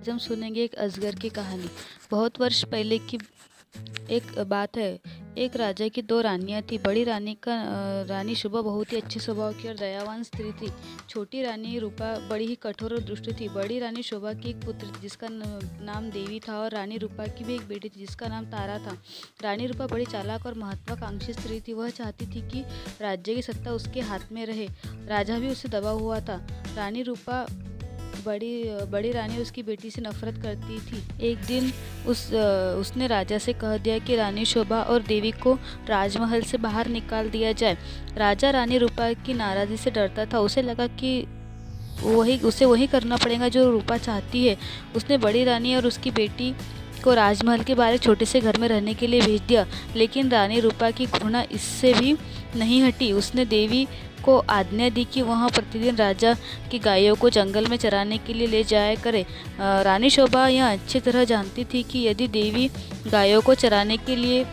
आज हम सुनेंगे एक अजगर की कहानी। बहुत वर्ष पहले की एक बात है। एक राजा की दो रानियां थी। बड़ी रानी शुभा बहुत ही अच्छे स्वभाव की और दयावान स्त्री थी। छोटी रानी रूपा बड़ी ही कठोर और दुष्ट थी। बड़ी रानी शोभा की एक पुत्र थी जिसका नाम देवी था और रानी रूपा की भी एक बेटी थी जिसका नाम तारा था। रानी रूपा बड़ी चालाक और महत्वाकांक्षी स्त्री थी। वह चाहती थी कि राज्य की सत्ता उसके हाथ में रहे। राजा भी उससे दबा हुआ था। रानी रूपा बड़ी रानी उसकी बेटी से नफरत करती थी। एक दिन उसने राजा से कह दिया कि रानी शोभा और देवी को राजमहल से बाहर निकाल दिया जाए। राजा रानी रूपा की नाराज़ी से डरता था। उसे लगा कि उसे वही करना पड़ेगा जो रूपा चाहती है। उसने बड़ी रानी और उसकी बेटी को राजमहल के बाहर छोटे से घर में रहने के लिए भेज दिया। लेकिन रानी रूपा की घृणा इससे भी नहीं हटी। उसने देवी को आज्ञा दी कि वह प्रतिदिन राजा की गायों को जंगल में चराने के लिए ले जाया करे। रानी शोभा यह अच्छी तरह जानती थी कि यदि देवी गायों को चराने के लिए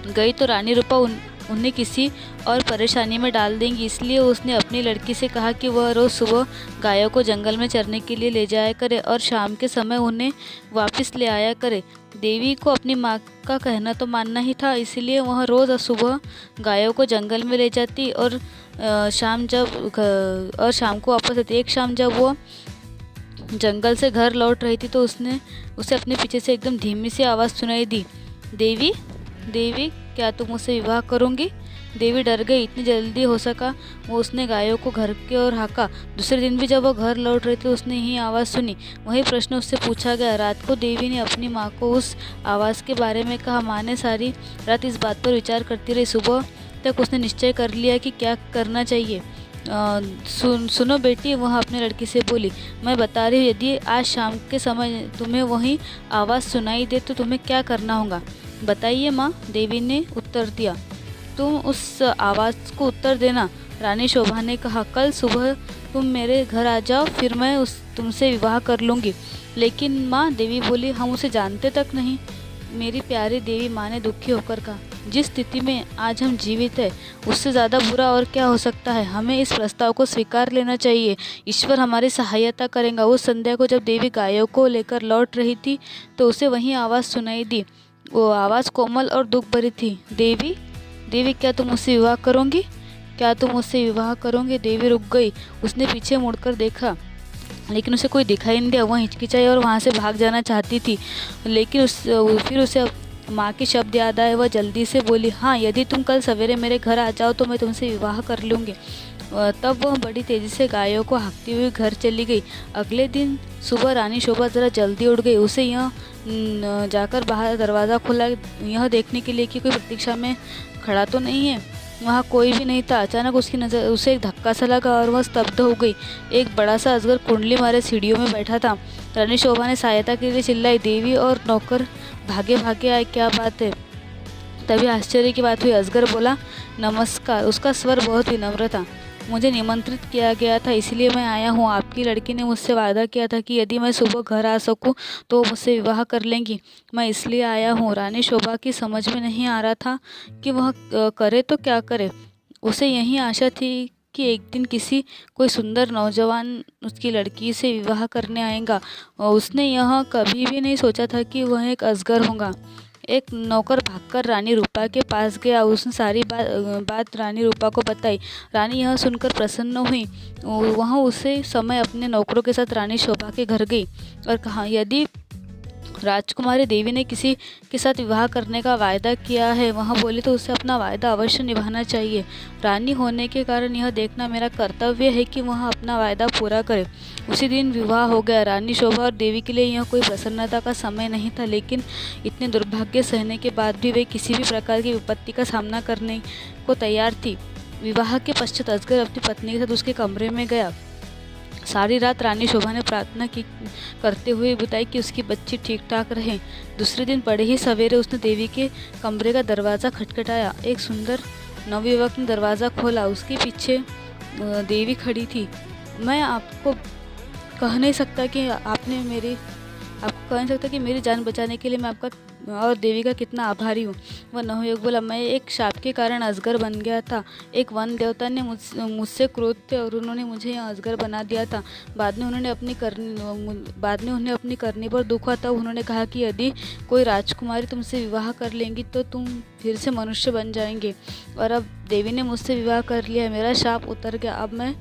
गई तो रानी रूपा उन्हें किसी और परेशानी में डाल देंगी। इसलिए उसने अपनी लड़की से कहा कि वह रोज़ सुबह गायों को जंगल में चरने के लिए ले जाया करे और शाम के समय उन्हें वापस ले आया करे। देवी को अपनी माँ का कहना तो मानना ही था, इसलिए वह रोज़ सुबह गायों को जंगल में ले जाती और शाम को वापस आती। एक शाम जब वो जंगल से घर लौट रही थी तो उसे अपने पीछे से एकदम धीमी सी आवाज़ सुनाई दी, देवी देवी क्या तुम मुझसे विवाह करोगी? देवी डर गई। इतनी जल्दी हो सका वो उसने गायों को घर की ओर हाँका। दूसरे दिन भी जब वो घर लौट रही थी उसने यही आवाज़ सुनी। वही प्रश्न उससे पूछा गया। रात को देवी ने अपनी माँ को उस आवाज़ के बारे में कहा। माँ ने सारी रात इस बात पर विचार करती रही। सुबह तक उसने निश्चय कर लिया कि क्या करना चाहिए। सुनो बेटी, वह अपनी लड़की से बोली, मैं बता रही हूँ, यदि आज शाम के समय तुम्हें वही आवाज़ सुनाई दे तो तुम्हें क्या करना होगा? बताइए माँ, देवी ने उत्तर दिया। तुम उस आवाज़ को उत्तर देना। रानी शोभा ने कहा, कल सुबह तुम मेरे घर आ जाओ, फिर मैं तुमसे विवाह कर लूँगी। लेकिन माँ, देवी बोली, हम उसे जानते तक नहीं। मेरी प्यारी देवी, माँ ने दुखी होकर कहा, जिस स्थिति में आज हम जीवित हैं उससे ज़्यादा बुरा और क्या हो सकता है। हमें इस प्रस्ताव को स्वीकार लेना चाहिए। ईश्वर हमारी सहायता करेगा। उस संध्या को जब देवी गायों को लेकर लौट रही थी तो उसे वही आवाज़ सुनाई दी। वो आवाज़ कोमल और दुख भरी थी। देवी देवी क्या तुम मुझसे विवाह करोगी? क्या तुम मुझसे विवाह करोगे? देवी रुक गई। उसने पीछे मुड़कर देखा लेकिन उसे कोई दिखाई नहीं दिया। वह हिचकिचाई और वहाँ से भाग जाना चाहती थी, लेकिन फिर उसे माँ के शब्द याद आए। वह जल्दी से बोली, हाँ, यदि तुम कल सवेरे मेरे घर आ जाओ तो मैं तुमसे विवाह कर लूँगी। तब वह बड़ी तेज़ी से गायों को हाँकती हुई घर चली गई। अगले दिन सुबह रानी शोभा ज़रा जल्दी उठ गई। उसे यह जाकर बाहर दरवाज़ा खोला यह देखने के लिए कि कोई प्रतीक्षा में खड़ा तो नहीं है। वहाँ कोई भी नहीं था। अचानक उसकी नज़र उसे एक धक्का सा लगा और वह स्तब्ध हो गई। एक बड़ा सा अजगर कुंडली मारे सीढ़ियों में बैठा था। रानी शोभा ने सहायता के लिए चिल्लाई। देवी और नौकर भागे भागे आए। क्या बात है? तभी आश्चर्य की बात हुई। अजगर बोला, नमस्कार। उसका स्वर बहुत विनम्र था। मुझे निमंत्रित किया गया था, इसलिए मैं आया हूँ। आपकी लड़की ने मुझसे वादा किया था कि यदि मैं सुबह घर आ सकूँ तो वो मुझसे विवाह कर लेंगी। मैं इसलिए आया हूँ। रानी शोभा की समझ में नहीं आ रहा था कि वह करे तो क्या करे। उसे यही आशा थी कि एक दिन कोई सुंदर नौजवान उसकी लड़की से विवाह करने आएगा। उसने यह कभी भी नहीं सोचा था कि वह एक अजगर होगा। एक नौकर भागकर रानी रूपा के पास गया। उसने सारी बात रानी रूपा को बताई। रानी यह सुनकर प्रसन्न हुई। वह उसी समय अपने नौकरों के साथ रानी शोभा के घर गई और कहा, यदि राजकुमारी देवी ने किसी के साथ विवाह करने का वायदा किया है, वह बोली, तो उसे अपना वायदा अवश्य निभाना चाहिए। रानी होने के कारण यह देखना मेरा कर्तव्य है कि वह अपना वायदा पूरा करे। उसी दिन विवाह हो गया। रानी शोभा और देवी के लिए यह कोई प्रसन्नता का समय नहीं था, लेकिन इतने दुर्भाग्य सहने के बाद भी वे किसी भी प्रकार की विपत्ति का सामना करने को तैयार थी। विवाह के पश्चात अजगर अपनी पत्नी के साथ उसके कमरे में गया। सारी रात रानी शोभा ने प्रार्थना करते हुए बिताई कि उसकी बच्ची ठीक ठाक रहे। दूसरे दिन बड़े ही सवेरे उसने देवी के कमरे का दरवाज़ा खटखटाया। एक सुंदर नवयुवक ने दरवाज़ा खोला। उसके पीछे देवी खड़ी थी। मैं आपको कह नहीं सकता कि आपने आपको कह नहीं सकता कि मेरी जान बचाने के लिए मैं आपका और देवी का कितना आभारी हूँ। वह नवयुवक बोला, मैं एक शाप के कारण अजगर बन गया था। एक वन देवता ने मुझसे क्रोध थे और उन्होंने मुझे यहाँ अजगर बना दिया था। बाद में उन्हें अपनी करनी पर दुख हुआ। तब उन्होंने कहा कि यदि कोई राजकुमारी तुमसे विवाह कर लेंगी तो तुम फिर से मनुष्य बन जाएंगे। और अब देवी ने मुझसे विवाह कर लिया, मेरा शाप उतर गया। अब मैं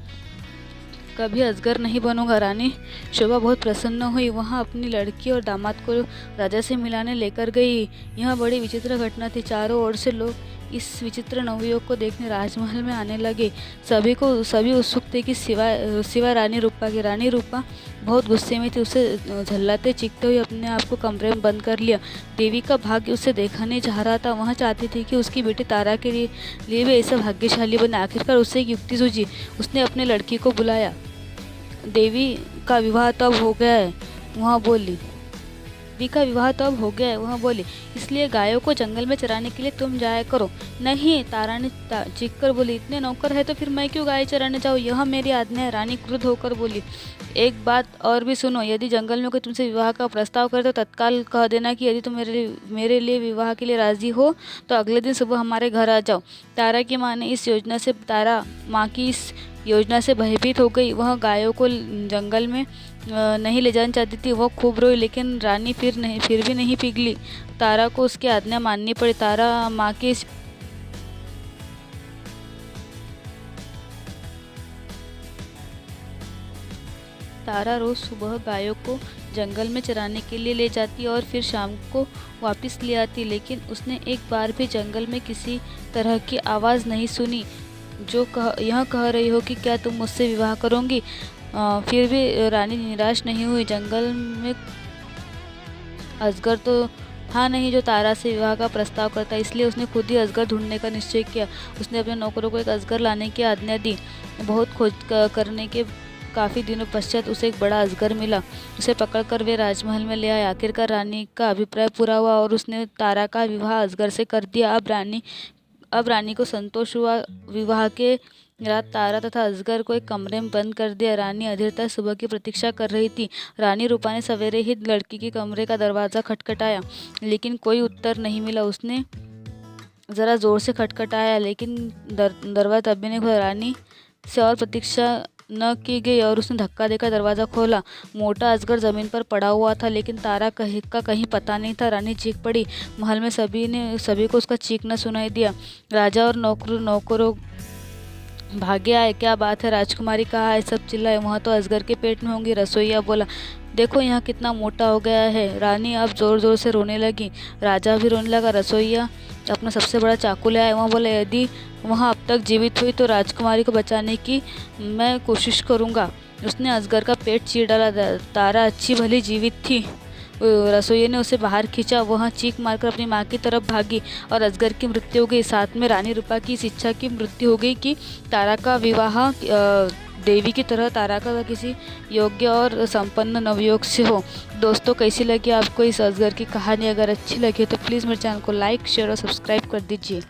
कभी अजगर नहीं बनूंगा। रानी शोभा बहुत प्रसन्न हुई। वहाँ अपनी लड़की और दामाद को राजा से मिलाने लेकर गई। यह बड़ी विचित्र घटना थी। चारों ओर से लोग इस विचित्र नवयुवक को देखने राजमहल में आने लगे। सभी उत्सुक थे कि सिवाय रानी रूपा के। रानी रूपा बहुत गुस्से में थी। उसे झल्लाते चीखते हुए अपने आप को कमरे में बंद कर लिया। देवी का भाग्य उसे देखा नहीं जा रहा था। वह चाहती थी कि उसकी बेटी तारा के लिए भी ऐसा भाग्यशाली बने। आखिरकार उसे एक युक्ति सूझी। उसने अपने लड़की को बुलाया। देवी का विवाह तब हो गया है, वहाँ बोली। वह बोली, इसलिए गायों को जंगल में चराने के लिए तुम जाया करो। नहीं, तारा ने चीख कर बोली, इतने नौकर है तो फिर मैं क्यों गाय चराने जाऊँ? यह मेरी आज्ञा है। रानी क्रुद्ध होकर बोली, एक बात और भी सुनो, यदि जंगल में कोई तुमसे विवाह का प्रस्ताव करे तो तत्काल कह देना कि यदि तुम मेरे लिए विवाह के लिए राजी हो तो अगले दिन सुबह हमारे घर आ जाओ। तारा की माँ की इस योजना से भयभीत हो गई। वह गायों को जंगल में नहीं ले जाना चाहती थी। वह खूब रोई, लेकिन रानी फिर भी नहीं पिघली। तारा को उसकी आज्ञा माननी पड़ी। तारा रोज सुबह गायों को जंगल में चराने के लिए ले जाती और फिर शाम को वापस ले आती, लेकिन उसने एक बार भी जंगल में किसी तरह की आवाज़ नहीं सुनी जो यह कह रही हो कि क्या तुम मुझसे विवाह करोगी। फिर भी रानी निराश नहीं हुई। जंगल में अजगर तो था नहीं जो तारा से विवाह का प्रस्ताव करता, इसलिए उसने खुद ही अजगर ढूंढने का निश्चय किया। उसने अपने नौकरों को एक अजगर लाने की आज्ञा दी। बहुत खोज करने के काफ़ी दिनों पश्चात उसे एक बड़ा अजगर मिला। उसे पकड़कर वे राजमहल में ले आए। आखिरकार रानी का अभिप्राय पूरा हुआ और उसने तारा का विवाह अजगर से कर दिया। अब रानी को संतोष हुआ। विवाह के रात तारा तथा अजगर को एक कमरे में बंद कर दिया। रानी अधीरता सुबह की प्रतीक्षा कर रही थी। रानी रूपा ने सवेरे ही लड़की के कमरे का दरवाज़ा खटखटाया, लेकिन कोई उत्तर नहीं मिला। उसने ज़रा ज़ोर से खटखटाया, लेकिन दरवाज़ा तब भी नहीं खुला। रानी से और प्रतीक्षा न की गई और उसने धक्का देकर दरवाज़ा खोला। मोटा अजगर ज़मीन पर पड़ा हुआ था, लेकिन तारा का कहीं पता नहीं था। रानी चीख पड़ी। महल में सभी को उसका चीखना सुनाई दिया। राजा और नौकरों भागे आए। क्या बात है राजकुमारी, कहाँ है? सब चिल्लाए। वहाँ तो अजगर के पेट में होंगी। रसोइया बोला, देखो यहाँ कितना मोटा हो गया है। रानी अब ज़ोर ज़ोर से रोने लगी। राजा भी रोने लगा। रसोइया अपना सबसे बड़ा चाकू ले आया। वहाँ बोला, यदि वहाँ अब तक जीवित हुई तो राजकुमारी को बचाने की मैं कोशिश करूँगा। उसने अजगर का पेट चीर डाला। तारा अच्छी भली जीवित थी। रसोइये ने उसे बाहर खींचा। वह चीख मारकर अपनी माँ की तरफ भागी और अजगर की मृत्यु हो गई। साथ में रानी रूपा की इस इच्छा की मृत्यु हो गई कि तारा का विवाह देवी की तरह तारा का किसी योग्य और संपन्न नवयुवक से हो। दोस्तों, कैसी लगी आपको इस अजगर की कहानी? अगर अच्छी लगी तो प्लीज़ मेरे चैनल को लाइक, शेयर और सब्सक्राइब कर दीजिए।